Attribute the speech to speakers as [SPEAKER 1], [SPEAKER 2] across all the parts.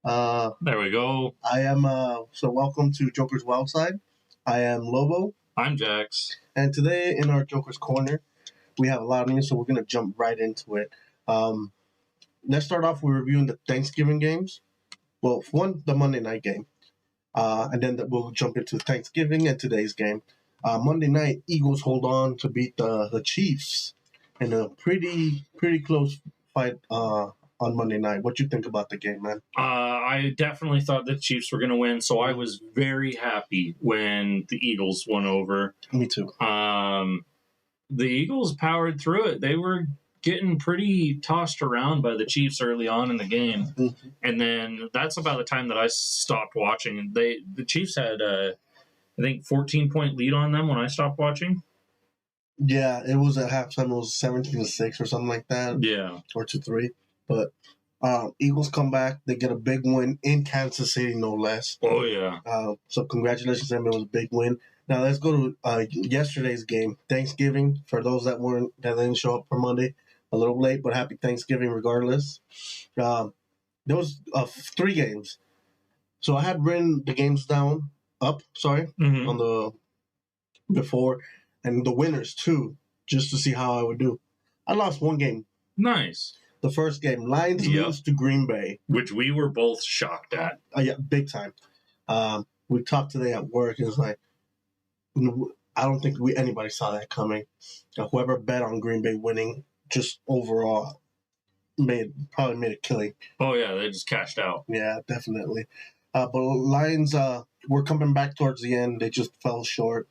[SPEAKER 1] There we go.
[SPEAKER 2] I am, so welcome to Joker's Wild Side. I am Lobo,
[SPEAKER 1] I'm Jax.
[SPEAKER 2] and today in our Joker's Corner, we have a lot of news, so we're going to jump right into it. Let's start off with reviewing the Thanksgiving games. Well, one, the Monday night game, and then we'll jump into Thanksgiving and today's game. Monday night, Eagles hold on to beat the Chiefs in a pretty close fight on Monday night. What you think about the game, man?
[SPEAKER 1] I definitely thought the Chiefs were going to win, so I was very happy when the Eagles won over.
[SPEAKER 2] Me too.
[SPEAKER 1] The Eagles powered through it. They were getting pretty tossed around by the Chiefs early on in the game, and then that's about the time that I stopped watching. The Chiefs had, I think, 14-point lead on them when I stopped watching.
[SPEAKER 2] Yeah, it was at halftime. It was 17-6 or something like that.
[SPEAKER 1] Yeah,
[SPEAKER 2] or 2-3. But Eagles come back. They get a big win in Kansas City, no less.
[SPEAKER 1] Oh yeah.
[SPEAKER 2] So congratulations to them. It was a big win. Now let's go to yesterday's game, Thanksgiving. For those that didn't show up for Monday, a little late, but happy Thanksgiving regardless. There was 3 games. So I had written the games down on the before, and the winners too, just to see how I would do. I lost 1 game.
[SPEAKER 1] Nice.
[SPEAKER 2] The first game, Lions lose to Green Bay,
[SPEAKER 1] which we were both shocked at.
[SPEAKER 2] Yeah, big time. We talked today at work. It was like, I don't think anybody saw that coming. Whoever bet on Green Bay winning, just overall, probably made a killing.
[SPEAKER 1] Oh yeah, they just cashed out.
[SPEAKER 2] Yeah, definitely. But Lions were coming back towards the end. They just fell short.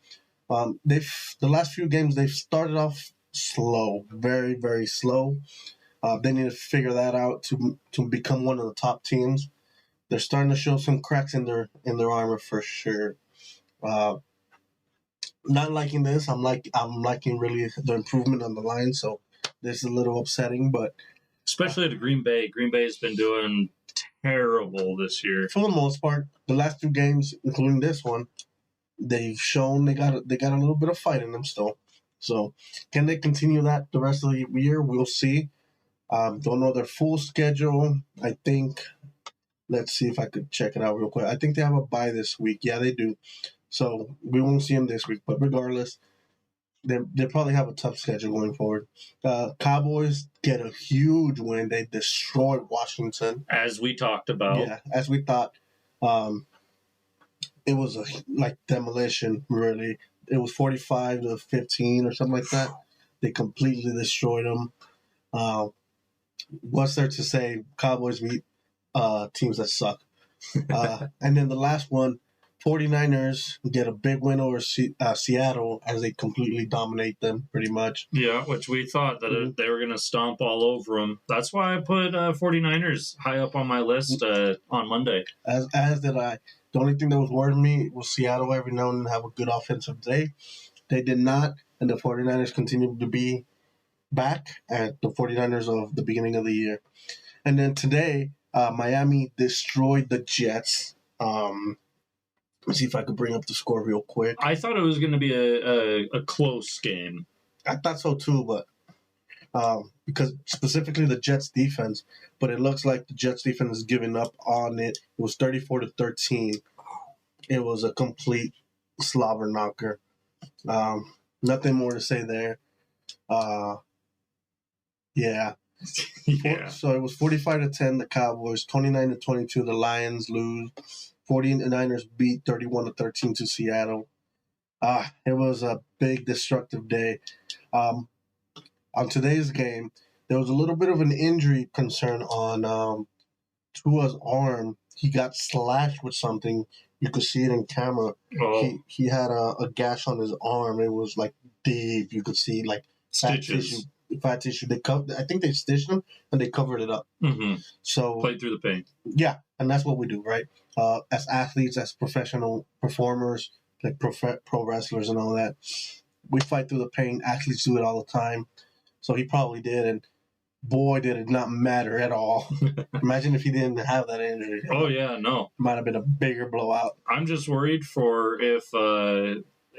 [SPEAKER 2] The last few games they've started off slow, very very slow. They need to figure that out to become one of the top teams. They're starting to show some cracks in their armor for sure. Not liking this. I'm liking really the improvement on the line. So this is a little upsetting, but
[SPEAKER 1] especially to Green Bay. Green Bay has been doing terrible this year
[SPEAKER 2] for the most part. The last 2 games, including this one, they've shown they got a little bit of fight in them still. So can they continue that the rest of the year? We'll see. Don't know their full schedule. I think, let's see if I could check it out real quick. I think they have a bye this week. Yeah, they do. So we won't see them this week. But regardless, they probably have a tough schedule going forward. Cowboys get a huge win. They destroyed Washington.
[SPEAKER 1] As we talked about.
[SPEAKER 2] Yeah, as we thought. It was like demolition, really. It was 45-15 or something like that. They completely destroyed them. What's there to say? Cowboys beat teams that suck. And then the last one, 49ers get a big win over Seattle as they completely dominate them pretty much.
[SPEAKER 1] Yeah, which we thought that they were going to stomp all over them. That's why I put 49ers high up on my list on Monday.
[SPEAKER 2] As did I. The only thing that was worrying me was Seattle every now and then have a good offensive day. They did not, and the 49ers continued to be back at the 49ers of the beginning of the year. And then today, Miami destroyed the Jets. Let's see if I could bring up the score real quick.
[SPEAKER 1] I thought it was going to be a close game.
[SPEAKER 2] I thought so too, but because specifically the Jets defense, but it looks like the Jets defense is giving up on it. It was 34-13. It was a complete slobber knocker. Nothing more to say there. Yeah.
[SPEAKER 1] Yeah.
[SPEAKER 2] So it was 45-10 the Cowboys, 29-22 the Lions lose, 49ers beat 31-13 to Seattle. It was a big destructive day. On today's game, there was a little bit of an injury concern on Tua's arm. He got slashed with something. You could see it in camera.
[SPEAKER 1] Oh.
[SPEAKER 2] He had a gash on his arm. It was like deep. You could see like
[SPEAKER 1] stitches.
[SPEAKER 2] Fat tissue. I think they stitched him and they covered it up.
[SPEAKER 1] Mm-hmm.
[SPEAKER 2] So
[SPEAKER 1] played through the pain.
[SPEAKER 2] Yeah, and that's what we do, right? As athletes, as professional performers, like pro wrestlers and all that, we fight through the pain. Athletes do it all the time. So he probably did, and boy, did it not matter at all. Imagine if he didn't have that injury.
[SPEAKER 1] Oh yeah, no,
[SPEAKER 2] might have been a bigger blowout.
[SPEAKER 1] I'm just worried for if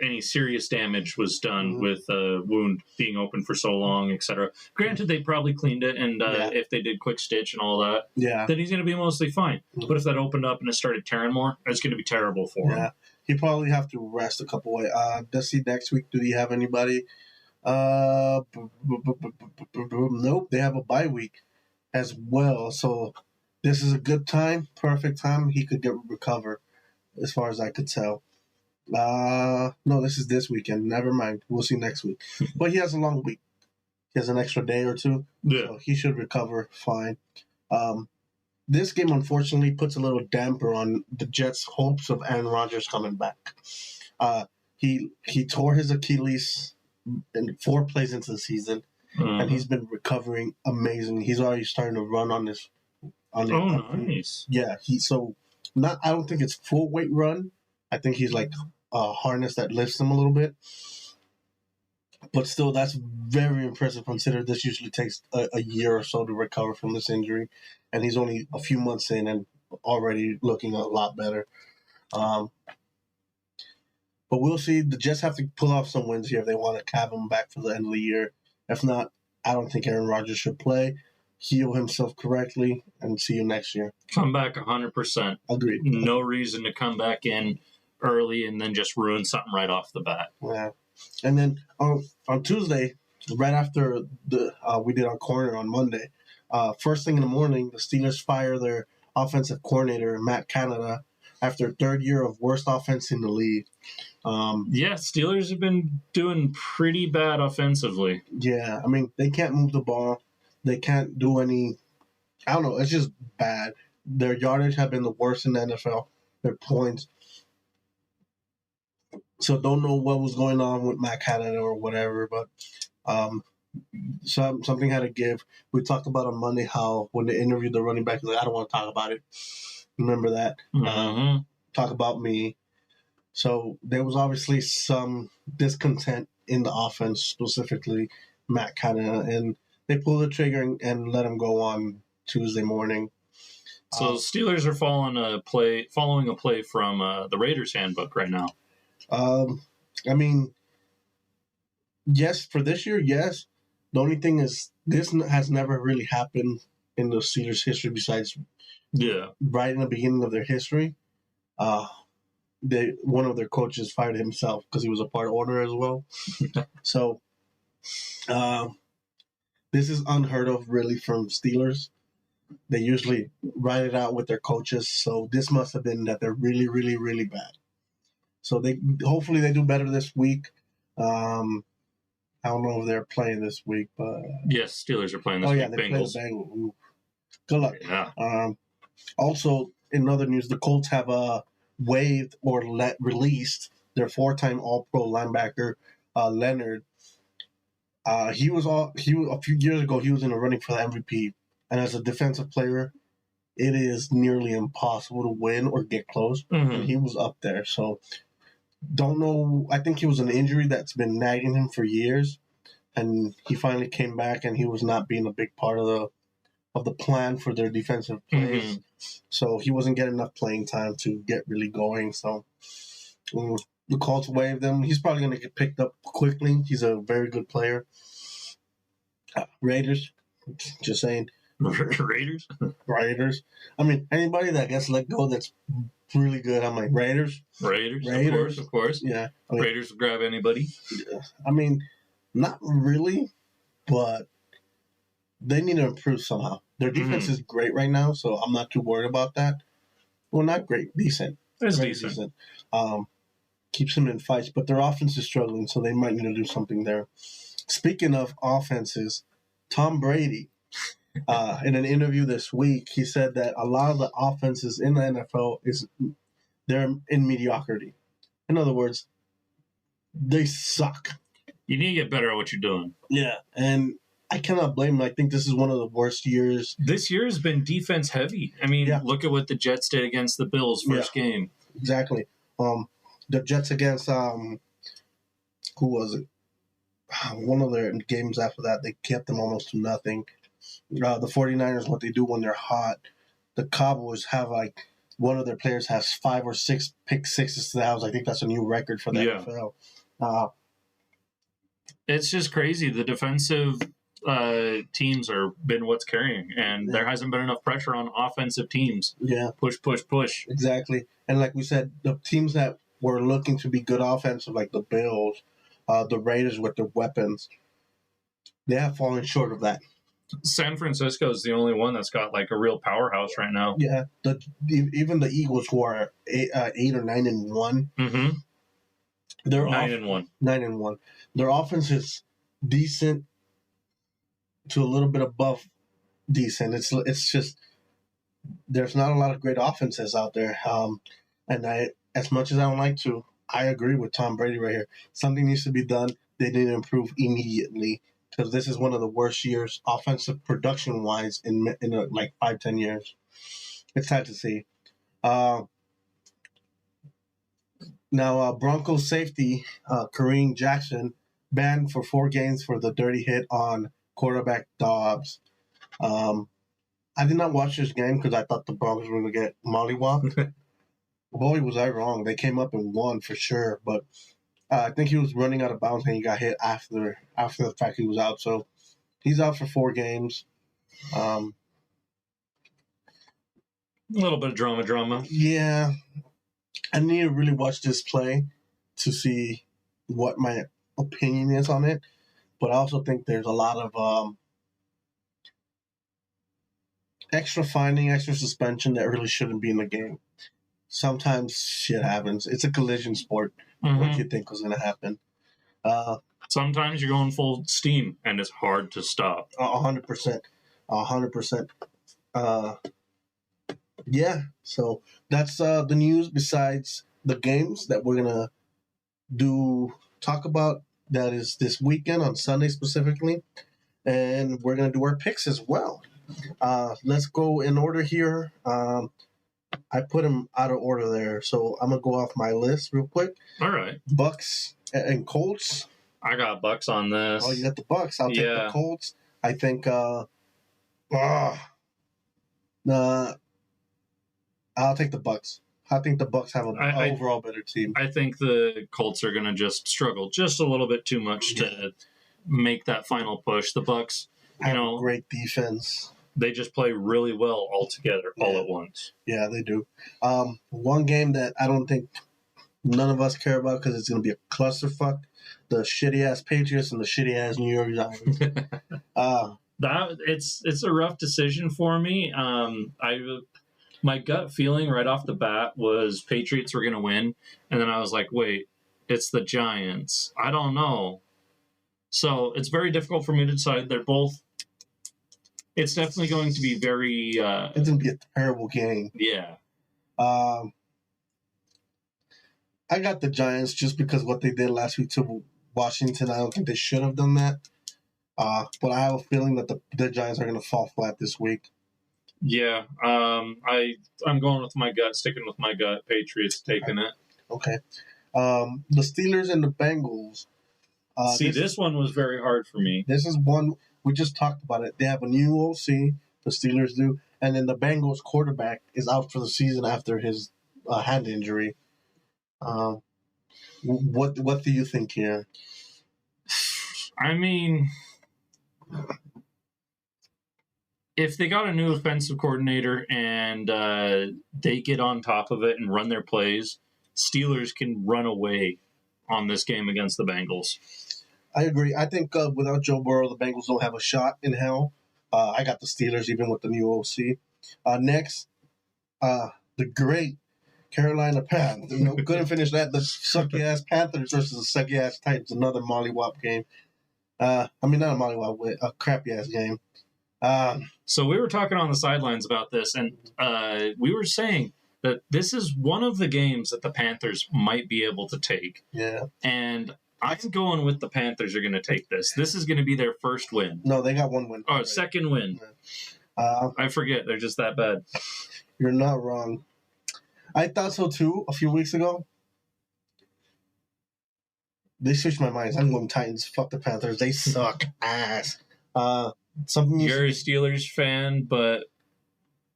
[SPEAKER 1] any serious damage was done with a wound being open for so long, etc. Granted, they probably cleaned it, and if they did quick stitch and all that, then he's going to be mostly fine. But if that opened up and it started tearing more, it's going to be terrible for him.
[SPEAKER 2] He probably have to rest a couple ways. Does he next week? Do he have anybody? Nope, they have a bye week as well. So this is a good time, perfect time. He could recover, as far as I could tell. No, this is this weekend. Never mind. We'll see next week. But he has a long week. He has an extra day or two. So he should recover fine. This game, unfortunately, puts a little damper on the Jets' hopes of Aaron Rodgers coming back. He tore his Achilles in 4 plays into the season, and he's been recovering amazing. He's already starting to run on this.
[SPEAKER 1] Nice.
[SPEAKER 2] Yeah, I don't think it's full weight run. I think he's like a harness that lifts him a little bit. But still, that's very impressive considering this usually takes a year or so to recover from this injury. And he's only a few months in and already looking a lot better. But we'll see. The Jets have to pull off some wins here if they want to have him back for the end of the year. If not, I don't think Aaron Rodgers should play, heal himself correctly, and see you next year.
[SPEAKER 1] Come back 100%.
[SPEAKER 2] Agreed.
[SPEAKER 1] No reason to come back in early and then just ruin something right off the bat.
[SPEAKER 2] Yeah. And then on Tuesday, right after we did our corner on Monday, first thing in the morning, the Steelers fire their offensive coordinator, Matt Canada, after 3rd year of worst offense in the league.
[SPEAKER 1] Steelers have been doing pretty bad offensively.
[SPEAKER 2] Yeah, I mean, they can't move the ball. They can't do any, I don't know, it's just bad. Their yardage have been the worst in the NFL. Their points. So don't know what was going on with Matt Canada or whatever, but something had to give. We talked about on Monday how when they interviewed the running back, he's like, I don't want to talk about it. Remember that? Talk about me. So there was obviously some discontent in the offense, specifically Matt Canada, and they pulled the trigger and let him go on Tuesday morning.
[SPEAKER 1] So Steelers are following a play from the Raiders handbook right now.
[SPEAKER 2] I mean, yes, for this year, yes. The only thing is this has never really happened in the Steelers' history besides right in the beginning of their history. One of their coaches fired himself because he was a part owner as well. So this is unheard of, really, from Steelers. They usually write it out with their coaches, so this must have been that they're really, really, really bad. So hopefully they do better this week. I don't know if they're playing this week, but
[SPEAKER 1] yes, Steelers are playing this week.
[SPEAKER 2] They
[SPEAKER 1] Bengals.
[SPEAKER 2] play the Bengals. Ooh. Good luck.
[SPEAKER 1] Yeah.
[SPEAKER 2] Also, in other news, the Colts have waived or released their 4-time All-Pro linebacker Leonard. A few years ago he was in the running for the MVP, and as a defensive player, it is nearly impossible to win or get close. And he was up there, so don't know. I think he was an injury that's been nagging him for years, and he finally came back, and he was not being a big part of the plan for their defensive plays. So he wasn't getting enough playing time to get really going. So the Colts waived him. He's probably going to get picked up quickly. He's a very good player. Raiders, just saying.
[SPEAKER 1] Raiders.
[SPEAKER 2] I mean, anybody that gets let go that's really good. I'm like Raiders.
[SPEAKER 1] Of course.
[SPEAKER 2] Yeah, I mean,
[SPEAKER 1] Raiders will grab anybody.
[SPEAKER 2] I mean, not really, but they need to improve somehow. Their defense is great right now, so I'm not too worried about that. Well, not great, decent.
[SPEAKER 1] It's decent.
[SPEAKER 2] Keeps them in fights, but their offense is struggling, so they might need to do something there. Speaking of offenses, Tom Brady. In an interview this week, he said that a lot of the offenses in the NFL they're in mediocrity. In other words, they suck.
[SPEAKER 1] You need to get better at what you're doing.
[SPEAKER 2] Yeah, and I cannot blame him. I think this is one of the worst years.
[SPEAKER 1] This year has been defense heavy. I mean, look at what the Jets did against the Bills first game.
[SPEAKER 2] Exactly. The Jets against who was it? One of their games after that, they kept them almost to nothing. The 49ers, what they do when they're hot. The Cowboys have one of their players has 5 or 6 pick sixes to the house. I think that's a new record for the NFL.
[SPEAKER 1] It's just crazy. The defensive teams are been what's carrying, and there hasn't been enough pressure on offensive teams.
[SPEAKER 2] Yeah.
[SPEAKER 1] Push.
[SPEAKER 2] Exactly. And like we said, the teams that were looking to be good offensive, like the Bills, the Raiders with their weapons, they have fallen short of that.
[SPEAKER 1] San Francisco is the only one that's got like a real powerhouse right now.
[SPEAKER 2] Yeah. Even the Eagles, who are 8 or 9-1.
[SPEAKER 1] Mm-hmm.
[SPEAKER 2] They're
[SPEAKER 1] 9-1.
[SPEAKER 2] 9-1. Their offense is decent to a little bit above decent. It's just there's not a lot of great offenses out there. And as much as I don't like to, I agree with Tom Brady right here. Something needs to be done. They need to improve immediately because this is one of the worst years offensive production wise in like 5-10 years. It's sad to see. Now, Broncos safety Kareen Jackson banned for 4 games for the dirty hit on quarterback Dobbs. I did not watch this game because I thought the Broncos were going to get mollywopped. Boy, was I wrong. They came up and won for sure, but I think he was running out of bounds and he got hit after the fact he was out. So he's out for 4 games.
[SPEAKER 1] A little bit of drama.
[SPEAKER 2] Yeah. I need to really watch this play to see what my opinion is on it. But I also think there's a lot of extra finding, extra suspension that really shouldn't be in the game. Sometimes shit happens. It's a collision sport.
[SPEAKER 1] Mm-hmm.
[SPEAKER 2] What do you think was going to happen?
[SPEAKER 1] Sometimes you're going full steam, and it's hard to stop.
[SPEAKER 2] 100%. 100%. Yeah, so that's the news besides the games that we're going to talk about. That is this weekend on Sunday specifically. And we're going to do our picks as well. Let's go in order here. I put them out of order there, so I'm going to go off my list real quick.
[SPEAKER 1] All right.
[SPEAKER 2] Bucks and Colts.
[SPEAKER 1] I got Bucks on this.
[SPEAKER 2] Oh, you got the Bucks. I'll take the Colts. I think I'll take the Bucks. I think the Bucks have an overall better team.
[SPEAKER 1] I think the Colts are going to just struggle just a little bit too much to make that final push. The Bucks,
[SPEAKER 2] have a great defense.
[SPEAKER 1] They just play really well all together, all at once.
[SPEAKER 2] Yeah, they do. One game that I don't think none of us care about because it's going to be a clusterfuck. The shitty-ass Patriots and the shitty-ass New York Giants.
[SPEAKER 1] It's a rough decision for me. My gut feeling right off the bat was Patriots were going to win, and then I was like, wait, it's the Giants. I don't know. So it's very difficult for me to decide. They're both. It's definitely going to be very.
[SPEAKER 2] It's going to be a terrible game.
[SPEAKER 1] Yeah.
[SPEAKER 2] I got the Giants just because what they did last week to Washington. I don't think they should have done that. But I have a feeling that the Giants are going to fall flat this week.
[SPEAKER 1] Yeah. I'm going with my gut, sticking with my gut. Patriots taking it.
[SPEAKER 2] Okay. The Steelers and the Bengals.
[SPEAKER 1] This one was very hard for me.
[SPEAKER 2] This is one, we just talked about it. They have a new OC, the Steelers do, and then the Bengals quarterback is out for the season after his hand injury. What do you think here?
[SPEAKER 1] I mean, if they got a new offensive coordinator and they get on top of it and run their plays, Steelers can run away on this game against the Bengals.
[SPEAKER 2] I agree. I think without Joe Burrow, the Bengals don't have a shot in hell. I got the Steelers even with the new OC. Next, the great Carolina Panthers. Couldn't finish that. The sucky-ass Panthers versus the sucky-ass Titans. Another mollywop game. Not a mollywop, a crappy-ass game.
[SPEAKER 1] So we were talking on the sidelines about this, and we were saying that this is one of the games that the Panthers might be able to take.
[SPEAKER 2] Yeah.
[SPEAKER 1] And I'm going with the Panthers are going to take this. This is going to be their first win.
[SPEAKER 2] No, they got one win.
[SPEAKER 1] Oh, second win. I forget. They're just that bad.
[SPEAKER 2] You're not wrong. I thought so, too, a few weeks ago. They switched my mind. I'm going Titans. Fuck the Panthers. They suck ass.
[SPEAKER 1] You're a Steelers fan, but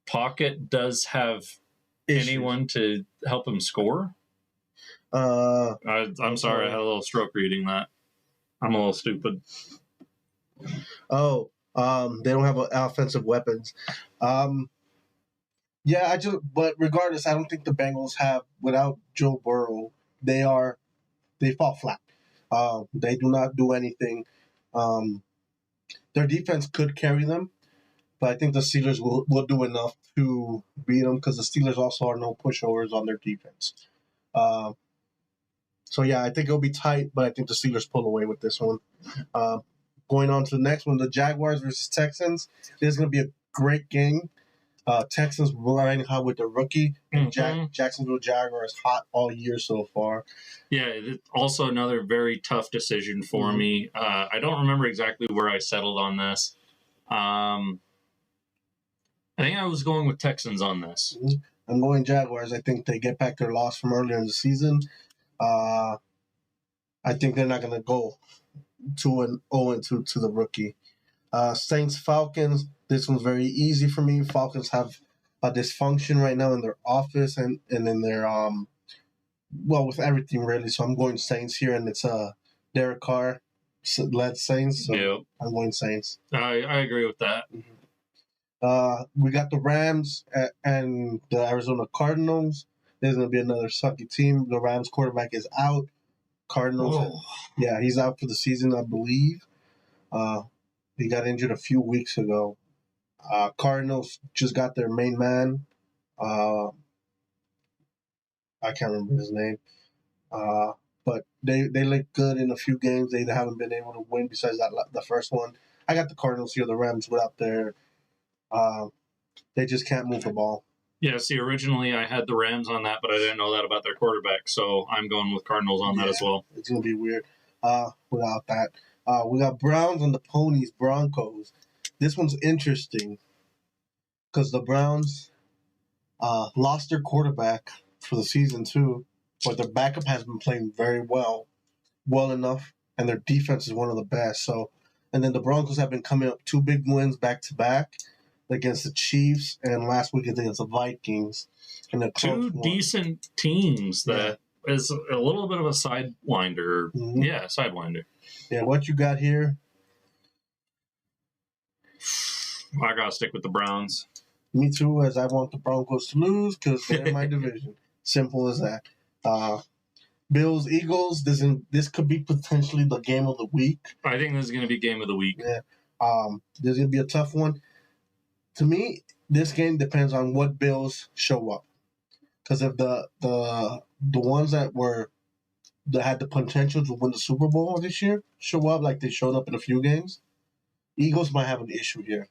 [SPEAKER 1] Pocket does have anyone to help him score. I'm sorry, I had a little stroke reading that. I'm a little stupid.
[SPEAKER 2] Oh, they don't have offensive weapons. Yeah, but regardless, I don't think the Bengals have, without Joe Burrow, they fall flat. They do not do anything. Their defense could carry them, but I think the Steelers will do enough to beat them because the Steelers also are no pushovers on their defense. So yeah, I think it'll be tight, but I think the Steelers pull away with this one. Going on to the next one, the Jaguars versus Texans. This is going to be a great game. Texans riding hot with the rookie. Jacksonville Jaguars hot all year so far.
[SPEAKER 1] Yeah, also another very tough decision for me. I don't remember exactly where I settled on this. I think I was going with Texans on this.
[SPEAKER 2] I'm going Jaguars. I think they get back their loss from earlier in the season. I think they're not going to go 2-0-2 to the rookie. Saints Falcons. This one's very easy for me. Falcons have a dysfunction right now in their office and in their with everything really. So I'm going Saints here, and it's Derek Carr led Saints. So
[SPEAKER 1] yep.
[SPEAKER 2] I'm going Saints.
[SPEAKER 1] I agree with that.
[SPEAKER 2] We got the Rams and the Arizona Cardinals. There's going to be another sucky team. The Rams quarterback is out. Cardinals, yeah, he's out for the season, I believe. He got injured a few weeks ago. Cardinals just got their main man. I can't remember his name. But they look good in a few games. They haven't been able to win besides the first one. I got the Cardinals here. The Rams without their they just can't move the ball.
[SPEAKER 1] Yeah, see, originally I had the Rams on that, but I didn't know that about their quarterback, so I'm going with Cardinals on that as well.
[SPEAKER 2] It's going to be weird without that. We got Browns and the Ponies, Broncos. This one's interesting because the Browns lost their quarterback for the season too, but their backup has been playing very well enough, and their defense is one of the best. So, and then the Broncos have been coming up 2 big wins back to back against the Chiefs and last week against the Vikings. And the
[SPEAKER 1] two decent teams that is a little bit of a sidewinder.
[SPEAKER 2] Mm-hmm.
[SPEAKER 1] Yeah, sidewinder.
[SPEAKER 2] Yeah, what you got here?
[SPEAKER 1] I got to stick with the Browns.
[SPEAKER 2] Me too, as I want the Broncos to lose because they're in my division. Simple as that. Bills, Eagles, this could be potentially the game of the week.
[SPEAKER 1] I think this is going to be game of the week.
[SPEAKER 2] Yeah. This is going to be a tough one. To me, this game depends on what Bills show up. Because if the ones that had the potential to win the Super Bowl this year show up like they showed up in a few games, Eagles might have an issue here.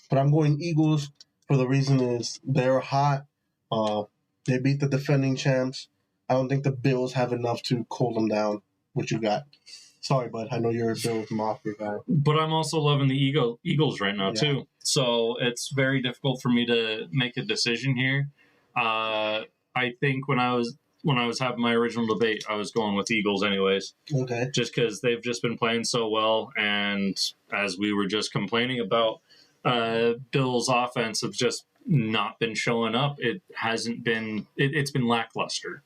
[SPEAKER 2] But I'm going Eagles for the reason is they're hot. They beat the defending champs. I don't think the Bills have enough to cool them down. What you got? Sorry, bud. I know you're a Bills Mafia guy.
[SPEAKER 1] But I'm also loving the Eagles right now, too. So it's very difficult for me to make a decision here. I think when I was having my original debate, I was going with Eagles anyways.
[SPEAKER 2] Okay.
[SPEAKER 1] Just because they've just been playing so well. And as we were just complaining about, Bills' offense have just not been showing up. It hasn't been. It's been lackluster.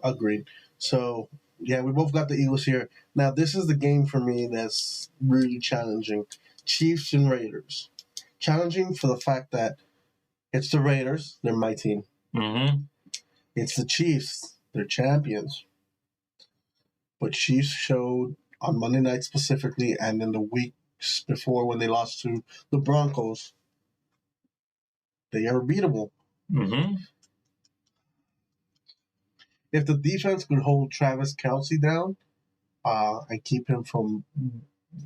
[SPEAKER 2] Agreed. So yeah, we both got the Eagles here. Now this is the game for me that's really challenging. Chiefs and Raiders. Challenging for the fact that it's the Raiders. They're my team.
[SPEAKER 1] Mm-hmm.
[SPEAKER 2] It's the Chiefs. They're champions. But Chiefs showed on Monday night specifically, and in the weeks before when they lost to the Broncos, they are beatable.
[SPEAKER 1] Mm-hmm.
[SPEAKER 2] If the defense could hold Travis Kelce down and keep him from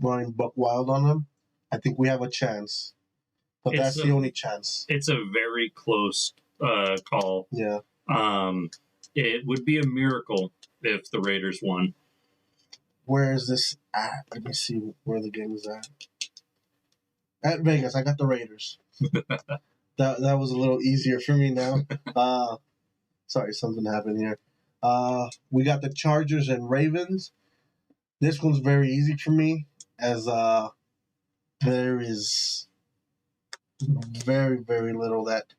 [SPEAKER 2] running buck wild on them, I think we have a chance. But that's the only chance.
[SPEAKER 1] It's a very close call.
[SPEAKER 2] Yeah.
[SPEAKER 1] It would be a miracle if the Raiders won.
[SPEAKER 2] Where is this at? Let me see where the game is at. At Vegas, I got the Raiders. That was a little easier for me now. Sorry, something happened here. We got the Chargers and Ravens. This one's very easy for me as there is very, very little that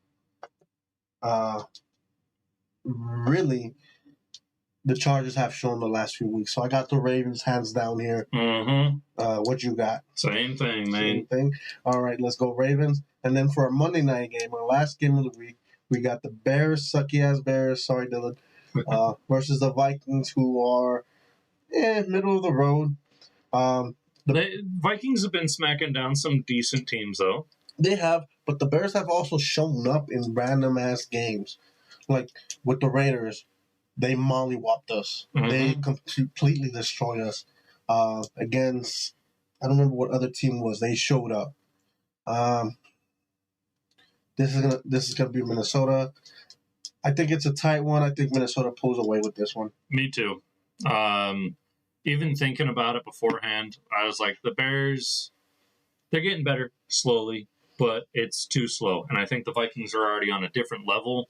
[SPEAKER 2] really the Chargers have shown the last few weeks. So I got the Ravens hands down here.
[SPEAKER 1] Mm-hmm.
[SPEAKER 2] What you got?
[SPEAKER 1] Same thing, man.
[SPEAKER 2] Same thing. All right, let's go Ravens. And then for our Monday night game, our last game of the week, we got the Bears, sucky ass Bears. Sorry, Dylan. Versus the Vikings, who are middle of the road.
[SPEAKER 1] The Vikings have been smacking down some decent teams, though.
[SPEAKER 2] They have, but the Bears have also shown up in random ass games, like with the Raiders. They mollywopped us.
[SPEAKER 1] Mm-hmm.
[SPEAKER 2] They completely destroyed us. Against, I don't remember what other team was. They showed up. This is gonna be Minnesota. I think it's a tight one. I think Minnesota pulls away with this one.
[SPEAKER 1] Me too. Even thinking about it beforehand, I was like, the Bears, they're getting better slowly, but it's too slow. And I think the Vikings are already on a different level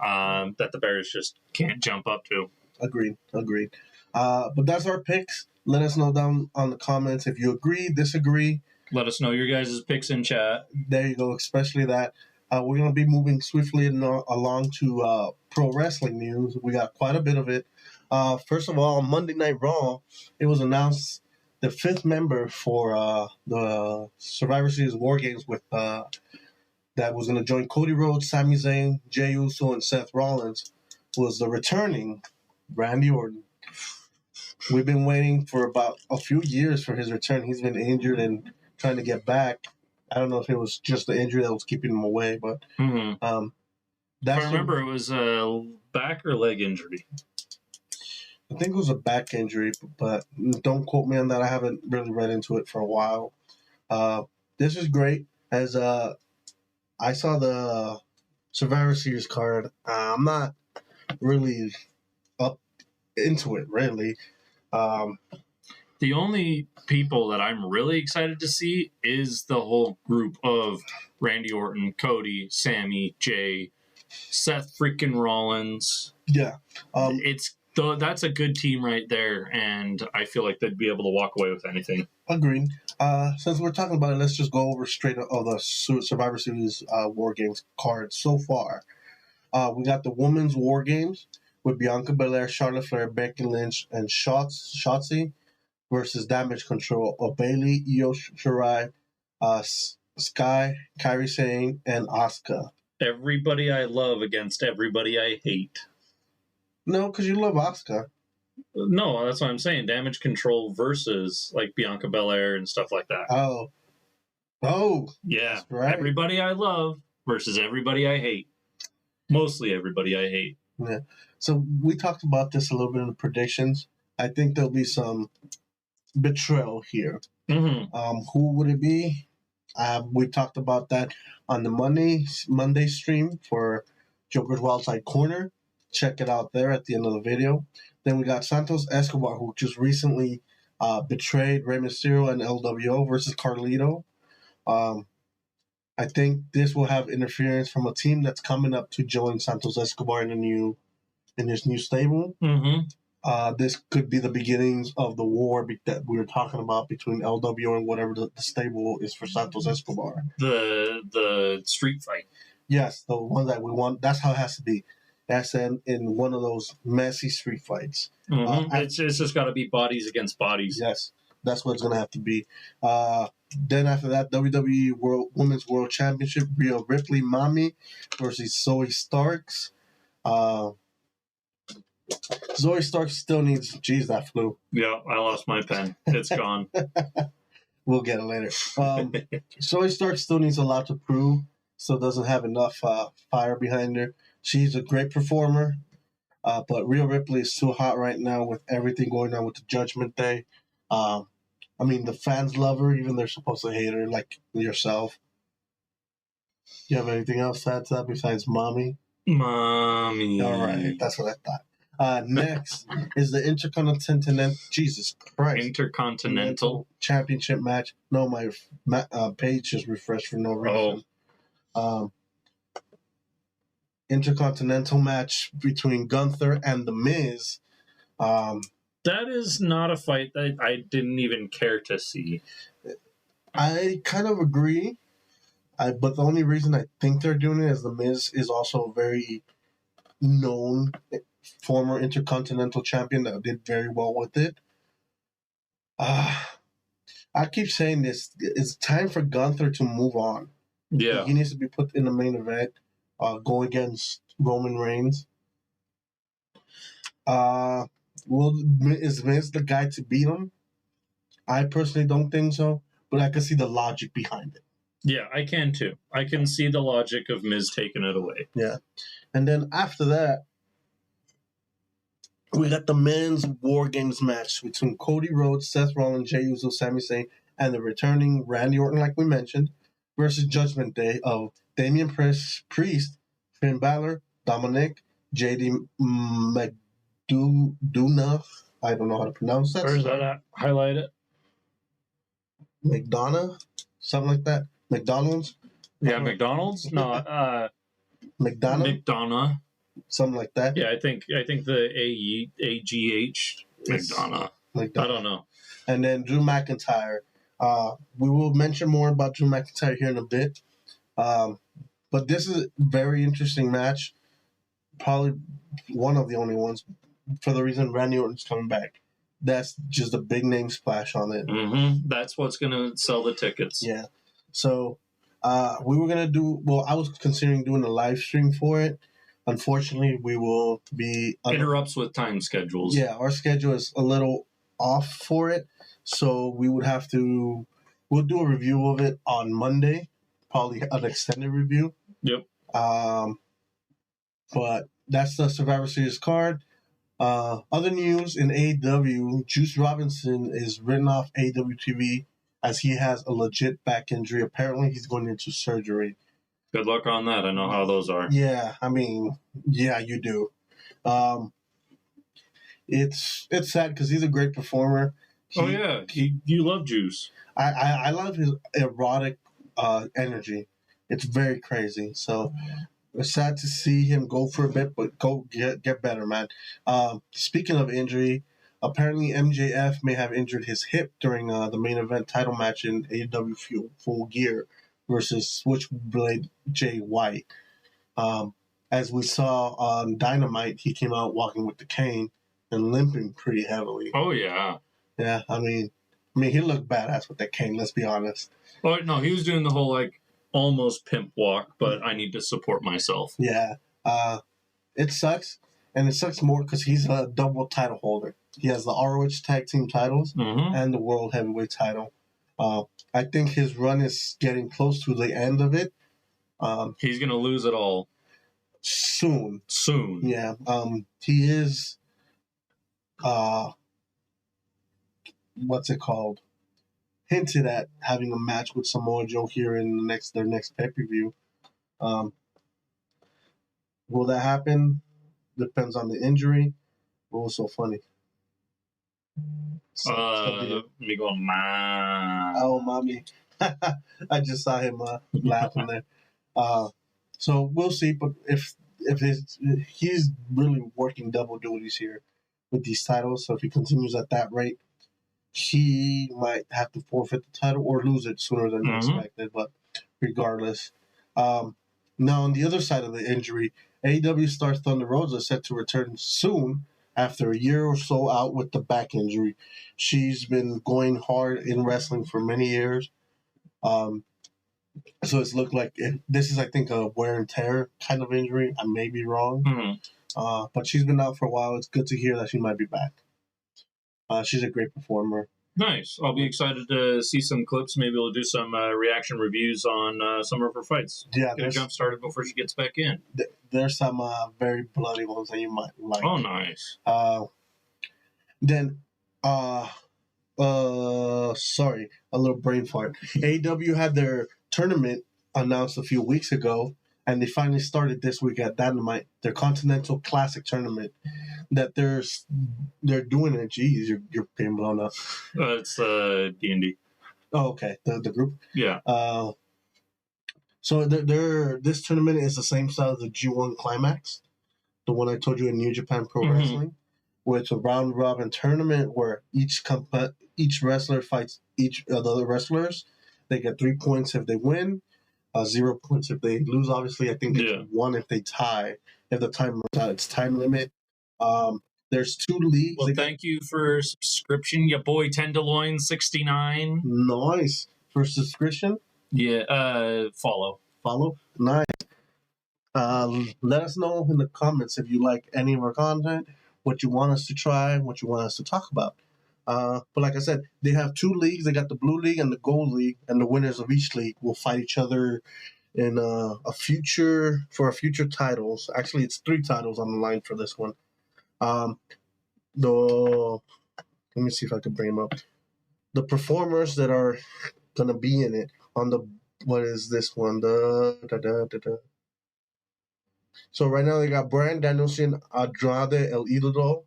[SPEAKER 1] that the Bears just can't jump up to.
[SPEAKER 2] Agreed. But that's our picks. Let us know down on the comments if you agree, disagree.
[SPEAKER 1] Let us know your guys' picks in chat.
[SPEAKER 2] There you go, especially that. We're going to be moving swiftly along to pro wrestling news. We got quite a bit of it. First of all, on Monday Night Raw, it was announced the fifth member for the Survivor Series War Games with that was going to join Cody Rhodes, Sami Zayn, Jey Uso, and Seth Rollins was the returning Randy Orton. We've been waiting for about a few years for his return. He's been injured and trying to get back. I don't know if it was just the injury that was keeping him away, but
[SPEAKER 1] if I remember, it was a back or leg injury.
[SPEAKER 2] I think it was a back injury, but don't quote me on that. I haven't really read into it for a while. This is great. As I saw the Survivor Series card, I'm not really up into it, really.
[SPEAKER 1] The only people that I'm really excited to see is the whole group of Randy Orton, Cody, Sammy, Jay, Seth freaking Rollins.
[SPEAKER 2] Yeah.
[SPEAKER 1] That's a good team right there, and I feel like they'd be able to walk away with anything.
[SPEAKER 2] Agreed. Since we're talking about it, let's just go over straight of the Survivor Series War Games cards so far. We got the Women's War Games with Bianca Belair, Charlotte Flair, Becky Lynch, and Shotzi versus Damage Control of Bayley, Io Shirai, Sky, Kairi Sane, and Asuka.
[SPEAKER 1] Everybody I love against everybody I hate.
[SPEAKER 2] No, because you love Asuka.
[SPEAKER 1] No, that's what I'm saying. Damage Control versus like Bianca Belair and stuff like that.
[SPEAKER 2] Oh,
[SPEAKER 1] yeah.
[SPEAKER 2] That's right.
[SPEAKER 1] Everybody I love versus everybody I hate. Mostly everybody I hate.
[SPEAKER 2] Yeah. So we talked about this a little bit in the predictions. I think there'll be some betrayal here.
[SPEAKER 1] Mm-hmm.
[SPEAKER 2] Who would it be? We talked about that on the Monday stream for JoJers Wildside Corner. Check it out there at the end of the video. Then we got Santos Escobar, who just recently betrayed Rey Mysterio and LWO versus Carlito. I think this will have interference from a team that's coming up to join Santos Escobar in this new stable.
[SPEAKER 1] Mm-hmm.
[SPEAKER 2] This could be the beginnings of the war that we were talking about between LWO and whatever the stable is for Santos Escobar.
[SPEAKER 1] The street fight.
[SPEAKER 2] Yes, the one that we want. That's how it has to be. That's in one of those messy street fights.
[SPEAKER 1] Mm-hmm. It's just got to be bodies against bodies.
[SPEAKER 2] Yes, that's what it's going to have to be. Then after that, WWE Women's World Championship, Rhea Ripley, Mami versus Zoe Starks. Zoe Starks still needs... Jeez, that flew.
[SPEAKER 1] Yeah, I lost my pen. It's gone.
[SPEAKER 2] We'll get it later. Zoe Starks still needs a lot to prove. Still doesn't have enough fire behind her. She's a great performer, but Rhea Ripley is too hot right now with everything going on with the Judgment Day. I mean, the fans love her, even they're supposed to hate her, like yourself. You have anything else to add to that besides Mommy?
[SPEAKER 1] Mommy.
[SPEAKER 2] All right, that's what I thought. Next is the Intercontinental... Jesus Christ.
[SPEAKER 1] Intercontinental
[SPEAKER 2] Championship match. No, my page just refreshed for no reason. Intercontinental match between Gunther and The Miz.
[SPEAKER 1] That is not a fight that I didn't even care to see.
[SPEAKER 2] I kind of agree. But the only reason I think they're doing it is The Miz is also a very known former Intercontinental Champion that did very well with it. I keep saying this. It's time for Gunther to move on.
[SPEAKER 1] Yeah.
[SPEAKER 2] He needs to be put in the main event, go against Roman Reigns. Is Miz the guy to beat him? I personally don't think so, but I can see the logic behind it.
[SPEAKER 1] Yeah, I can too. I can see the logic of Miz taking it away.
[SPEAKER 2] Yeah. And then after that, we got the men's War Games match between Cody Rhodes, Seth Rollins, Jey Uso, Sami Zayn, and the returning Randy Orton, like we mentioned, versus Judgment Day of Damian Priest, Finn Balor, Dominic, JD McDonough. I don't know how to pronounce that.
[SPEAKER 1] Where's that at? Highlight it.
[SPEAKER 2] McDonough? Something like that. McDonald's?
[SPEAKER 1] Yeah, McDonald's? No, McDonough.
[SPEAKER 2] Something like that.
[SPEAKER 1] Yeah, I think the AGH McDonough. I don't know.
[SPEAKER 2] And then Drew McIntyre. We will mention more about Drew McIntyre here in a bit. But this is a very interesting match. Probably one of the only ones for the reason Randy Orton's coming back. That's just a big name splash on it.
[SPEAKER 1] Mm-hmm. That's what's going to sell the tickets.
[SPEAKER 2] Yeah. So we were going to do, I was considering doing a live stream for it. Unfortunately, we will be...
[SPEAKER 1] Interrupts with time schedules.
[SPEAKER 2] Yeah, our schedule is a little off for it. So we would have to... We'll do a review of it on Monday. Probably an extended review.
[SPEAKER 1] Yep.
[SPEAKER 2] But that's the Survivor Series card. Other news in AEW, Juice Robinson is written off AEW TV as he has a legit back injury. Apparently, he's going into surgery.
[SPEAKER 1] Good luck on that. I know how those are.
[SPEAKER 2] Yeah, I mean, yeah, you do. It's sad because he's a great performer.
[SPEAKER 1] You love Juice.
[SPEAKER 2] I love his erotic energy. It's very crazy. So it's sad to see him go for a bit, but go get better, man. Speaking of injury, apparently MJF may have injured his hip during the main event title match in AEW Full Gear versus Switchblade Jay White. As we saw on Dynamite, he came out walking with the cane and limping pretty heavily.
[SPEAKER 1] Oh, yeah.
[SPEAKER 2] Yeah, I mean, he looked badass with that cane, let's be honest.
[SPEAKER 1] Oh, no, he was doing the whole, almost pimp walk, but I need to support myself.
[SPEAKER 2] Yeah. It sucks, and it sucks more because he's a double title holder. He has the ROH Tag Team titles and the World Heavyweight title. I think his run is getting close to the end of it.
[SPEAKER 1] He's going to lose it all.
[SPEAKER 2] Soon. Yeah. He is... what's it called? Hinted at having a match with Samoa Joe here in their next pay-per-view. Will that happen? Depends on the injury. What was so funny?
[SPEAKER 1] Me going, ma.
[SPEAKER 2] Oh, mommy. I just saw him laughing there. So we'll see. But if he's really working double duties here with these titles, so if he continues at that rate, he might have to forfeit the title or lose it sooner than expected. But regardless, now on the other side of the injury, AEW star Thunder Rosa is set to return soon after a year or so out with the back injury. She's been going hard in wrestling for many years. So it's looked like this is, I think, a wear and tear kind of injury. I may be wrong. But she's been out for a while. It's good to hear that she might be back. She's a great performer.
[SPEAKER 1] Nice. I'll be excited to see some clips. Maybe we'll do some reaction reviews on some of her fights.
[SPEAKER 2] Yeah,
[SPEAKER 1] get her jump started before she gets back in.
[SPEAKER 2] There's some very bloody ones that you might like.
[SPEAKER 1] Oh, nice.
[SPEAKER 2] Then, sorry, a little brain fart. AEW had their tournament announced a few weeks ago, and they finally started this week at Dynamite, their Continental Classic tournament. That they're doing it. Jeez, you're being blown up.
[SPEAKER 1] It's D&D.
[SPEAKER 2] Oh, okay. The group.
[SPEAKER 1] Yeah.
[SPEAKER 2] So this tournament is the same style as the G1 Climax, the one I told you in New Japan Pro Wrestling, where it's a round robin tournament where each wrestler fights each of the other wrestlers. They get 3 points if they win. 0 points if they lose. Obviously, I think they get 1 if they tie. If the time runs out, it's time limit. There's 2 leagues.
[SPEAKER 1] Well, thank you for subscription, your boy Tenderloin 69.
[SPEAKER 2] Nice. For subscription?
[SPEAKER 1] Yeah, follow.
[SPEAKER 2] Nice. Let us know in the comments if you like any of our content, what you want us to try, what you want us to talk about. But like I said, they have 2 leagues. They got the Blue League and the Gold League, and the winners of each league will fight each other in a future titles. Actually, it's 3 titles on the line for this one. Let me see if I can bring them up. The performers that are gonna be in it on the what is this one? So right now they got Brian Danielson, Andrade El Idolo.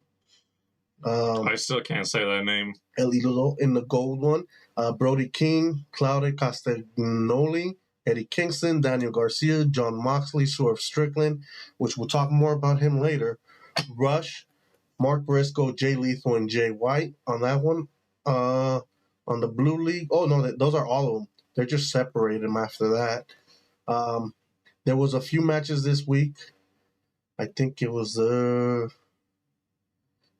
[SPEAKER 1] I still can't say that name.
[SPEAKER 2] El Idolo in the gold one. Brody King, Claudio Castagnoli, Eddie Kingston, Daniel Garcia, John Moxley, Swerve Strickland, which we'll talk more about him later. Rush, Mark Briscoe, Jay Lethal, and Jay White on that one. On the Blue League, oh no, those are all of them. They're just separated them after that. There was a few matches this week. I think it was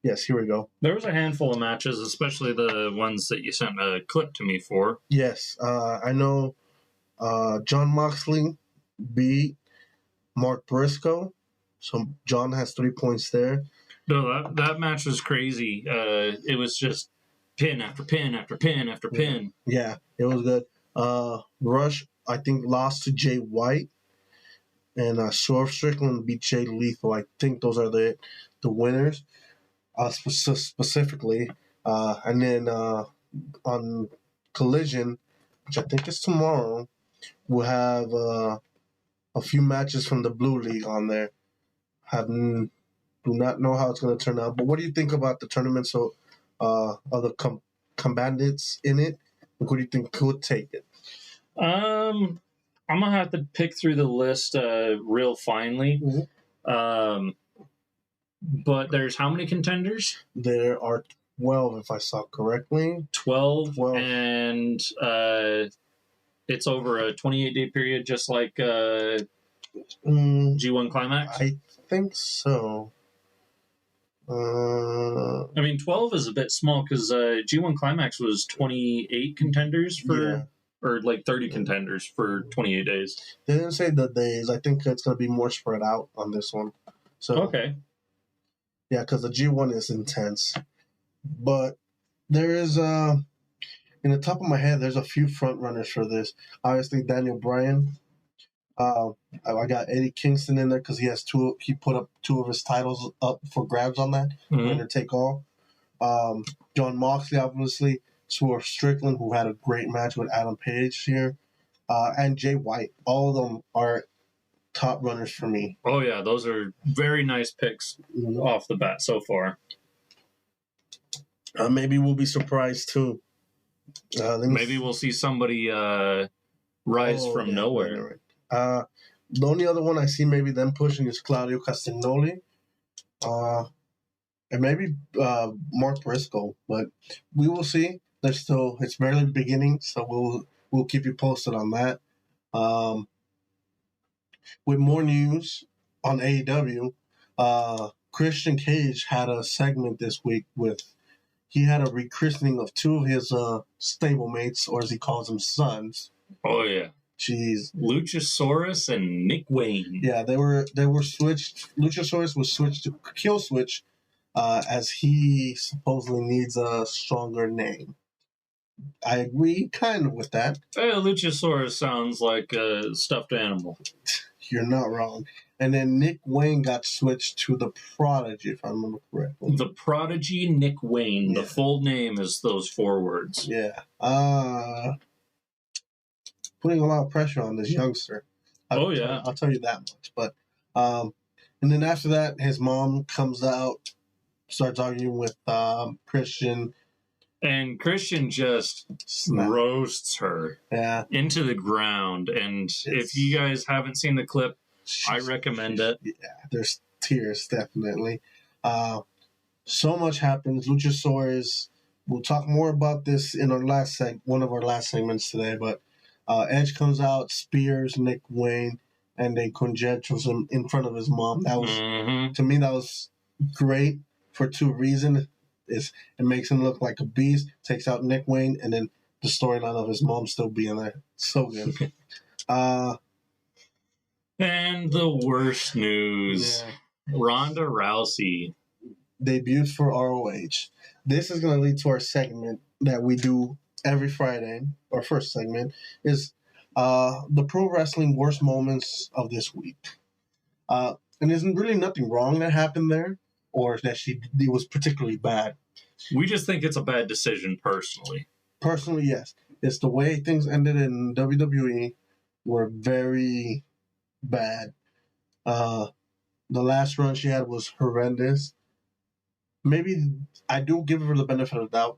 [SPEAKER 2] yes, here we go.
[SPEAKER 1] There was a handful of matches, especially the ones that you sent a clip to me for.
[SPEAKER 2] Yes, I know John Moxley beat Mark Briscoe. So John has 3 points there.
[SPEAKER 1] No, that match was crazy. It was just pin after pin after pin after pin.
[SPEAKER 2] Yeah, it was good. Rush, I think, lost to Jay White. And Swerve Strickland beat Jay Lethal. I think those are the winners specifically. And then on Collision, which I think is tomorrow, we'll have a few matches from the Blue League on there. Do not know how it's going to turn out. But what do you think about the tournament? So, other combatants in it, who do you think could take it?
[SPEAKER 1] I'm gonna have to pick through the list real finely.
[SPEAKER 2] Mm-hmm.
[SPEAKER 1] But there's how many contenders?
[SPEAKER 2] There are 12, if I saw correctly.
[SPEAKER 1] 12. And it's over a 28-day period, just like G1 Climax?
[SPEAKER 2] I think so.
[SPEAKER 1] I mean, 12 is a bit small because G1 Climax was 28 contenders for, or like 30 contenders for 28 days.
[SPEAKER 2] They didn't say the days. I think it's going to be more spread out on this one. So
[SPEAKER 1] okay.
[SPEAKER 2] Yeah, because the G1 is intense. But there is, in the top of my head, there's a few front runners for this. Obviously, Daniel Bryan. I got Eddie Kingston in there because he put up 2 of his titles up for grabs on that. Winner take all. John Moxley, obviously. Swerve Strickland, who had a great match with Adam Page here. And Jay White. All of them are top runners for me.
[SPEAKER 1] Oh, yeah. Those are very nice picks off the bat so far.
[SPEAKER 2] Maybe we'll be surprised, too.
[SPEAKER 1] Maybe we'll see somebody rise from nowhere.
[SPEAKER 2] Right. The only other one I see maybe them pushing is Claudio Castagnoli. And maybe Mark Briscoe. But we will see. It's barely beginning, so we'll keep you posted on that. With more news on AEW, Christian Cage had a segment this week he had a rechristening of 2 of his stablemates, or as he calls them, sons.
[SPEAKER 1] Oh, yeah.
[SPEAKER 2] Jeez.
[SPEAKER 1] Luchasaurus and Nick Wayne.
[SPEAKER 2] Yeah, they were switched. Luchasaurus was switched to Kill Switch, as he supposedly needs a stronger name. I agree kind of with that.
[SPEAKER 1] Luchasaurus sounds like a stuffed animal.
[SPEAKER 2] You're not wrong. And then Nick Wayne got switched to the Prodigy, if I remember correctly.
[SPEAKER 1] The Prodigy Nick Wayne. Yeah. The full name is those 4 words.
[SPEAKER 2] Yeah. Putting a lot of pressure on this youngster. I'll tell you that much. But and then after that, his mom comes out, starts arguing with Christian.
[SPEAKER 1] And Christian just roasts her into the ground. And if you guys haven't seen the clip, I recommend it.
[SPEAKER 2] Yeah, there's tears, definitely. So much happens. Luchasaurus, we'll talk more about this in our one of our last segments today, but Edge comes out, spears Nick Wayne, and then congratulates him in front of his mom. That was to me that was great for two reasons. It makes him look like a beast, takes out Nick Wayne, and then the storyline of his mom still being there. So good.
[SPEAKER 1] And the worst news.
[SPEAKER 2] Yeah.
[SPEAKER 1] Ronda Rousey
[SPEAKER 2] Debuts for ROH. This is going to lead to our segment that we do every Friday. Our first segment is the pro wrestling worst moments of this week. And there's really nothing wrong that happened there, or that it was particularly bad.
[SPEAKER 1] We just think it's a bad decision, personally.
[SPEAKER 2] Personally, yes. It's the way things ended in WWE were very bad. The last run she had was horrendous. Maybe I do give her the benefit of the doubt.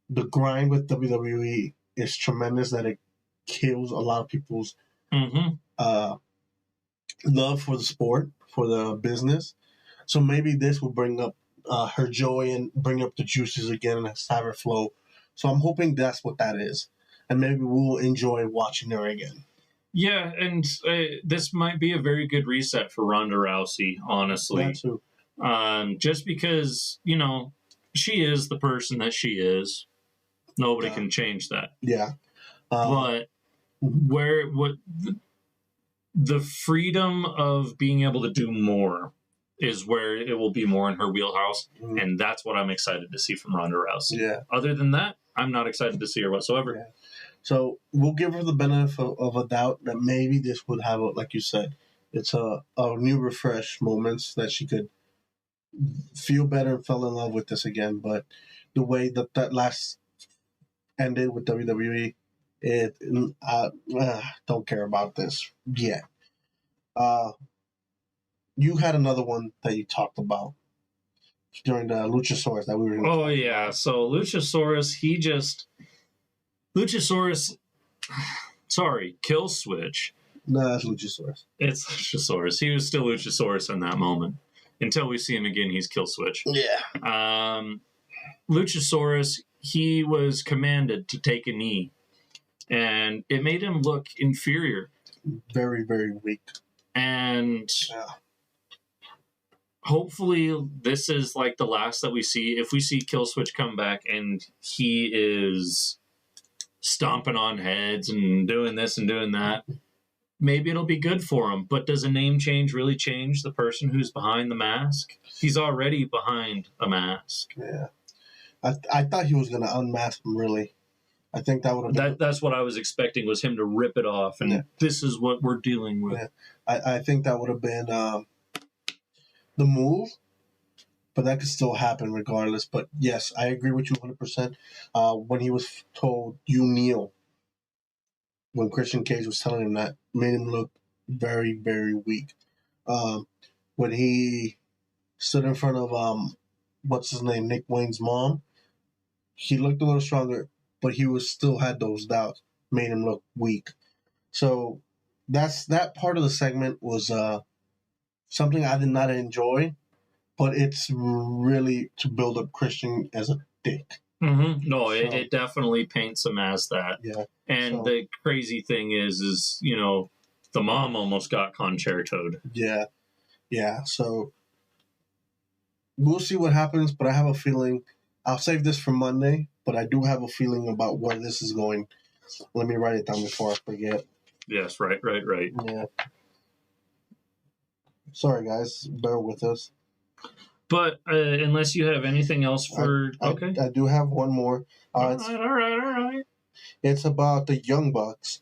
[SPEAKER 2] The grind with WWE is tremendous, that it kills a lot of people's love for the sport, for the business. So maybe this will bring up her joy and bring up the juices again and have her flow. So I'm hoping that's what that is. And maybe we'll enjoy watching her again.
[SPEAKER 1] Yeah, and this might be a very good reset for Ronda Rousey, honestly.
[SPEAKER 2] That too.
[SPEAKER 1] Just because, she is the person that she is. Nobody can change that.
[SPEAKER 2] Yeah.
[SPEAKER 1] But the freedom of being able to do more is where it will be more in her wheelhouse. And that's what I'm excited to see from Ronda Rousey.
[SPEAKER 2] Yeah.
[SPEAKER 1] Other than that, I'm not excited to see her whatsoever.
[SPEAKER 2] Yeah. So we'll give her the benefit of a doubt that maybe this would have, like you said, it's a new refresh moments that she could feel better and fell in love with this again. But the way that last ended with WWE, don't care about this yet. You had another one that you talked about during the Luchasaurus that we were.
[SPEAKER 1] Oh yeah, so Luchasaurus, sorry, Kill Switch.
[SPEAKER 2] No, that's Luchasaurus.
[SPEAKER 1] It's Luchasaurus. He was still Luchasaurus in that moment. Until we see him again, he's Kill Switch.
[SPEAKER 2] Yeah.
[SPEAKER 1] Luchasaurus, he was commanded to take a knee. And it made him look inferior.
[SPEAKER 2] Very, very weak.
[SPEAKER 1] And hopefully this is like the last that we see. If we see Kill Switch come back and he is stomping on heads and doing this and doing that, maybe it'll be good for him. But does a name change really change the person who's behind the mask? He's already behind a mask.
[SPEAKER 2] Yeah. I thought he was going to unmask him, really. I think that would have been...
[SPEAKER 1] That's what I was expecting, was him to rip it off, and this is what we're dealing with.
[SPEAKER 2] Yeah. I think that would have been the move, but that could still happen regardless. But yes, I agree with you 100%. When he was told, you kneel, when Christian Cage was telling him that, made him look very, very weak. When he stood in front of, what's his name, Nick Wayne's mom, he looked a little stronger, but he still had those doubts, made him look weak. So that part of the segment was something I did not enjoy, but it's really to build up Christian as a dick.
[SPEAKER 1] Mm-hmm. No, it definitely paints him as that.
[SPEAKER 2] Yeah.
[SPEAKER 1] And the crazy thing is the mom almost got concertoed.
[SPEAKER 2] Yeah. Yeah. So we'll see what happens, but I have a feeling I'll save this for Monday, but I do have a feeling about where this is going. Let me write it down before I forget.
[SPEAKER 1] Yes, right.
[SPEAKER 2] Yeah. Sorry, guys. Bear with us.
[SPEAKER 1] But unless you have anything else for... Okay.
[SPEAKER 2] I do have one more.
[SPEAKER 1] All right.
[SPEAKER 2] It's about the Young Bucks.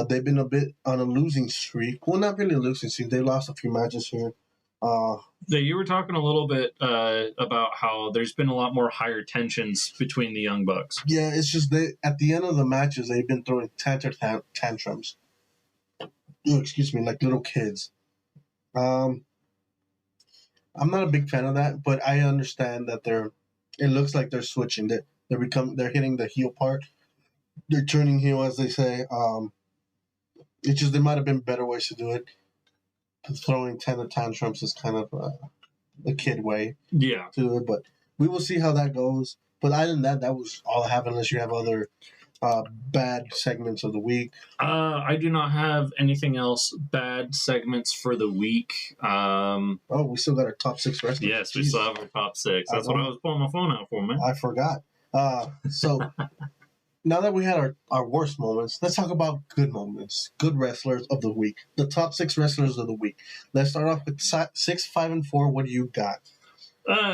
[SPEAKER 2] They've been a bit on a losing streak. Well, not really a losing streak. They lost a few matches here.
[SPEAKER 1] You were talking a little bit about how there's been a lot more higher tensions between the Young Bucks.
[SPEAKER 2] Yeah, it's just at the end of the matches, they've been throwing tantrums. Excuse me, like little kids. I'm not a big fan of that, but I understand that it looks like they're switching. They're hitting the heel part. They're turning heel, as they say. It's just there might have been better ways to do it. Throwing tantrums is kind of a kid way to do it, but we will see how that goes. But other than that, that was all I have, unless you have other bad segments of the week.
[SPEAKER 1] I do not have anything else. Bad segments for the week.
[SPEAKER 2] We still got our top 6 wrestlers.
[SPEAKER 1] Yes, we still have our top 6. That's what I was pulling my phone out for, man.
[SPEAKER 2] I forgot. So now that we had our worst moments, let's talk about good moments, good wrestlers of the week. The top 6 wrestlers of the week. Let's start off with 6, 5, and 4. What do you got?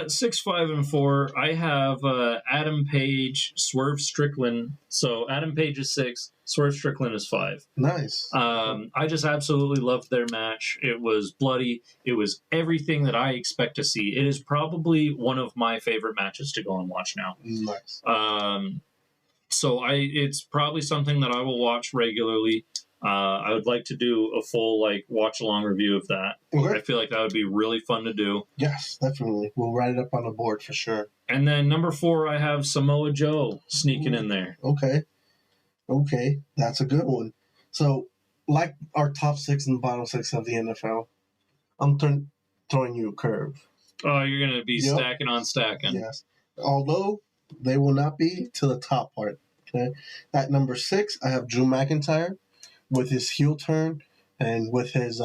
[SPEAKER 1] 6, 5, and 4. I have Adam Page, Swerve Strickland. So Adam Page is 6, Swerve Strickland is 5.
[SPEAKER 2] Nice.
[SPEAKER 1] I just absolutely loved their match. It was bloody. It was everything that I expect to see. It is probably one of my favorite matches to go and watch now.
[SPEAKER 2] Nice.
[SPEAKER 1] So it's probably something that I will watch regularly. I would like to do a full watch along review of that.
[SPEAKER 2] Okay.
[SPEAKER 1] I feel like that would be really fun to do.
[SPEAKER 2] Yes, definitely. We'll write it up on the board for sure.
[SPEAKER 1] And then number 4, I have Samoa Joe sneaking in there.
[SPEAKER 2] Okay, that's a good one. So, like our top 6 and bottom 6 of the NFL, I'm throwing you a curve.
[SPEAKER 1] Oh, you're going to be stacking on stacking.
[SPEAKER 2] Yes. Although they will not be to the top part. Okay. At number 6, I have Drew McIntyre with his heel turn and with his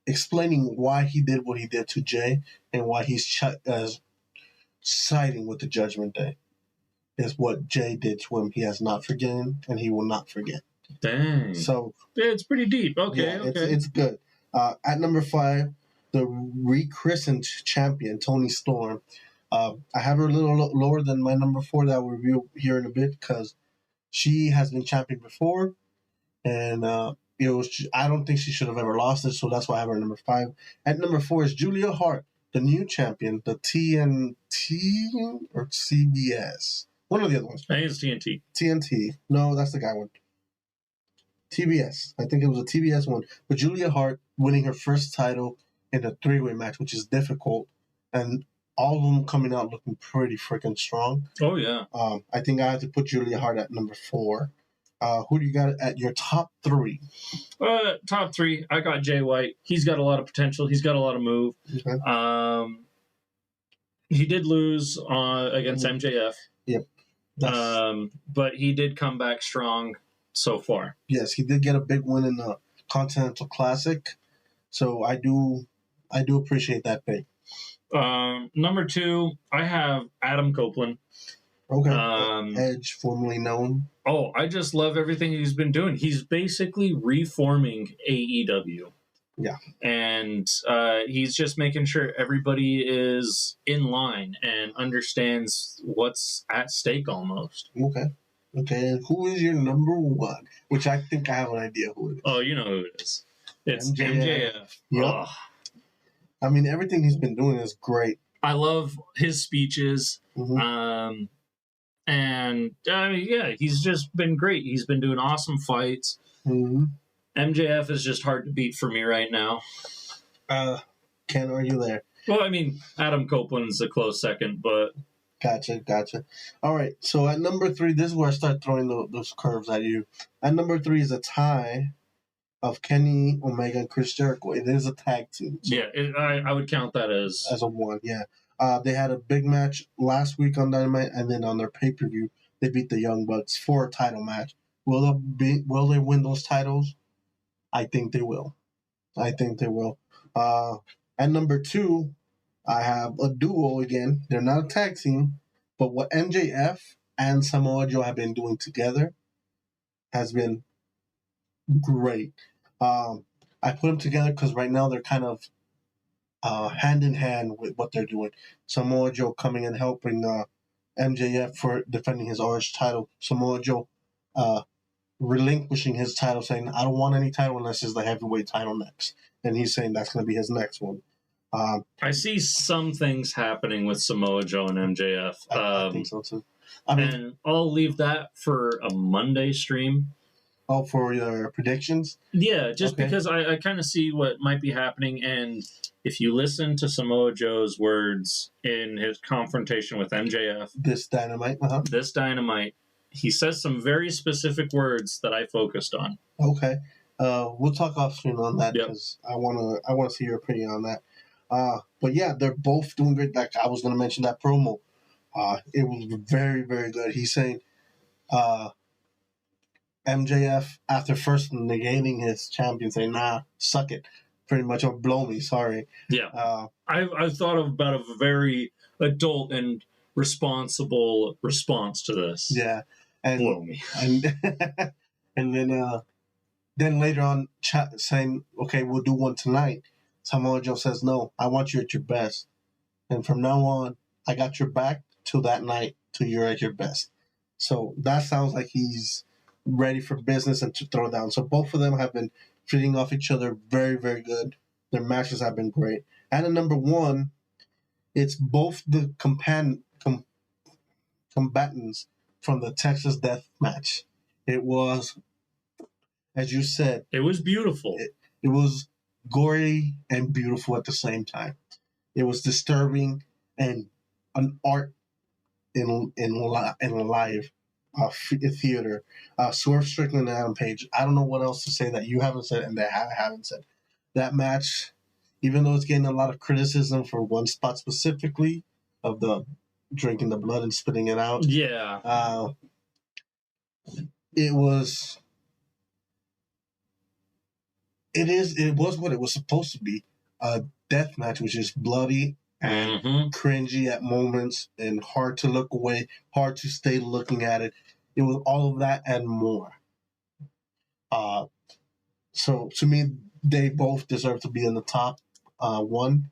[SPEAKER 2] explaining why he did what he did to Jay and why he's siding with the Judgment Day. Is what Jay did to him. He has not forgiven, and he will not forget.
[SPEAKER 1] Dang.
[SPEAKER 2] So
[SPEAKER 1] it's pretty deep. Okay,
[SPEAKER 2] It's good. At number 5, the rechristened champion, Toni Storm. I have her a little lower than my number 4 that I'll review here in a bit because she has been champion before, and I don't think she should have ever lost it, so that's why I have her number 5. At number 4 is Julia Hart, the new champion, the TNT or CBS. One of the other ones.
[SPEAKER 1] I think it's TNT.
[SPEAKER 2] TNT. No, that's the guy one. TBS. I think it was a TBS one. But Julia Hart winning her first title in a 3-way match, which is difficult. And all of them coming out looking pretty freaking strong.
[SPEAKER 1] Oh, yeah.
[SPEAKER 2] I think I have to put Julia Hart at number 4. Who do you got at your top 3?
[SPEAKER 1] Top 3, I got Jay White. He's got a lot of potential. He's got a lot of move.
[SPEAKER 2] Okay.
[SPEAKER 1] He did lose against MJF.
[SPEAKER 2] Yep.
[SPEAKER 1] But he did come back strong so far.
[SPEAKER 2] Yes, he did get a big win in the Continental Classic, so I do appreciate that pick.
[SPEAKER 1] Number 2, I have Adam Copeland.
[SPEAKER 2] Okay. Edge, formerly known.
[SPEAKER 1] Oh, I just love everything he's been doing. He's basically reforming AEW.
[SPEAKER 2] Yeah.
[SPEAKER 1] And he's just making sure everybody is in line and understands what's at stake almost.
[SPEAKER 2] Okay. And who is your number 1? Which I think I have an idea who it is.
[SPEAKER 1] Oh, you know who it is. It's MJF.
[SPEAKER 2] Yep.
[SPEAKER 1] Oh.
[SPEAKER 2] I mean, everything he's been doing is great.
[SPEAKER 1] I love his speeches.
[SPEAKER 2] Mm-hmm.
[SPEAKER 1] And, he's just been great. He's been doing awesome fights.
[SPEAKER 2] Mm-hmm.
[SPEAKER 1] MJF is just hard to beat for me right now.
[SPEAKER 2] Can't argue there.
[SPEAKER 1] Well, I mean, Adam Copeland's a close second, but...
[SPEAKER 2] Gotcha. All right, so at number 3, this is where I start throwing those curves at you. At number 3 is a tie of Kenny Omega and Chris Jericho. It is a tag team. So
[SPEAKER 1] I would count that as
[SPEAKER 2] a 1, yeah. They had a big match last week on Dynamite, and then on their pay-per-view, they beat the Young Bucks for a title match. Will they win those titles? I think they will. At number 2, I have a duo again. They're not a tag team, but what MJF and Samoa Joe have been doing together has been great. I put them together because right now they're kind of hand in hand with what they're doing. Samoa Joe coming and helping MJF for defending his Orange title. Samoa Joe relinquishing his title, saying, I don't want any title unless it's the heavyweight title next. And he's saying that's going to be his next one.
[SPEAKER 1] I see some things happening with Samoa Joe and MJF.
[SPEAKER 2] I think so too.
[SPEAKER 1] And I'll leave that for a Monday stream.
[SPEAKER 2] Oh, for your predictions?
[SPEAKER 1] Yeah, just because I kind of see what might be happening. And if you listen to Samoa Joe's words in his confrontation with MJF,
[SPEAKER 2] this Dynamite,
[SPEAKER 1] he says some very specific words that I focused on.
[SPEAKER 2] Okay. We'll talk off screen on that because I want to see your opinion on that. But yeah, they're both doing great. Like I was going to mention that promo. It was very, very good. He's saying, MJF, after first negating his champion, saying, nah, suck it, pretty much, or blow me, sorry.
[SPEAKER 1] Yeah. I've thought about a very adult and responsible response to this.
[SPEAKER 2] Yeah. And,
[SPEAKER 1] blow me.
[SPEAKER 2] And, and then later on, saying, okay, we'll do one tonight. Samoa Joe says, no, I want you at your best. And from now on, I got your back till that night, till you're at your best. So that sounds like he's ready for business and to throw down. So both of them have been feeding off each other very, very good. Their matches have been great. And at number one, it's both the combatants from the Texas Death Match. It was, as you said,
[SPEAKER 1] it was beautiful.
[SPEAKER 2] It was gory and beautiful at the same time. It was disturbing and an art in live theater. Swerve Strickland and Adam Page. I don't know what else to say that you haven't said and that I haven't said. That match, even though it's getting a lot of criticism for one spot specifically of the drinking the blood and spitting it out.
[SPEAKER 1] Yeah.
[SPEAKER 2] It was. It was what it was supposed to be. A death match, which is bloody and cringy at moments and hard to look away, hard to stay looking at it. It was all of that and more. So to me, they both deserve to be in the top one.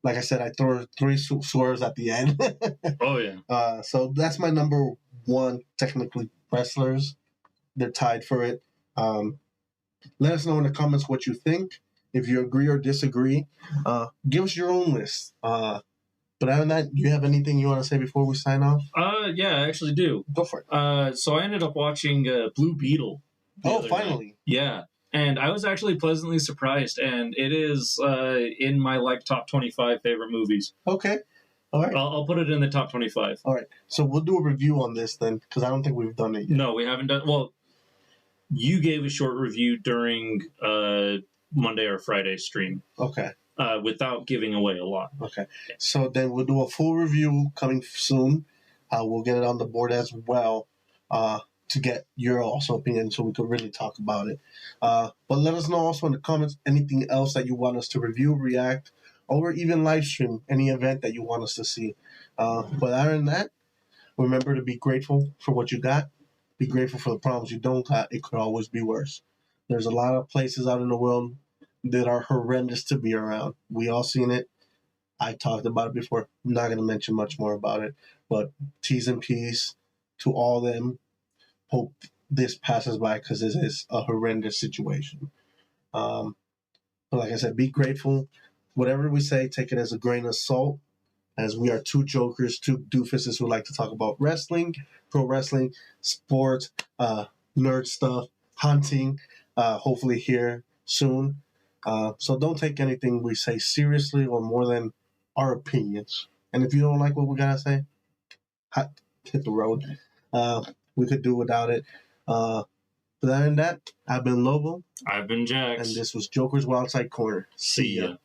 [SPEAKER 2] Like I said, I throw 3 swerves at the end.
[SPEAKER 1] Oh, yeah.
[SPEAKER 2] So that's my number one, technically, wrestlers. They're tied for it. Let us know in the comments what you think. If you agree or disagree, give us your own list. But other than that, do you have anything you want to say before we sign off?
[SPEAKER 1] Yeah, I actually do.
[SPEAKER 2] Go for it.
[SPEAKER 1] So I ended up watching Blue Beetle.
[SPEAKER 2] Oh, finally.
[SPEAKER 1] Night. Yeah. And I was actually pleasantly surprised, and it is in my top 25 favorite movies.
[SPEAKER 2] Okay. All right.
[SPEAKER 1] I'll put it in the top 25.
[SPEAKER 2] All right. So we'll do a review on this then, because I don't think we've done it yet.
[SPEAKER 1] No, we haven't done. Well, you gave a short review during Monday or Friday stream.
[SPEAKER 2] Okay.
[SPEAKER 1] Without giving away a lot.
[SPEAKER 2] Okay. So then we'll do a full review coming soon. We'll get it on the board as well to get your also opinion so we could really talk about it. But let us know also in the comments anything else that you want us to review, react, or even live stream any event that you want us to see. But other than that, remember to be grateful for what you got. Be grateful for the problems you don't got. It could always be worse. There's a lot of places out in the world that are horrendous to be around. We all seen it. I talked about it before. I'm not going to mention much more about it. But T's and P's to all them. Hope this passes by because this is a horrendous situation. But like I said, be grateful. Whatever we say, take it as a grain of salt. As we are 2 jokers, 2 doofuses who like to talk about wrestling, pro wrestling, sports, nerd stuff, hunting, hopefully here soon. So don't take anything we say seriously or more than our opinions. And if you don't like what we gotta say, hit the road. We could do without it. But other than that, I've been Lobo.
[SPEAKER 1] I've been Jax.
[SPEAKER 2] And this was Joker's Wildside Corner.
[SPEAKER 1] See ya.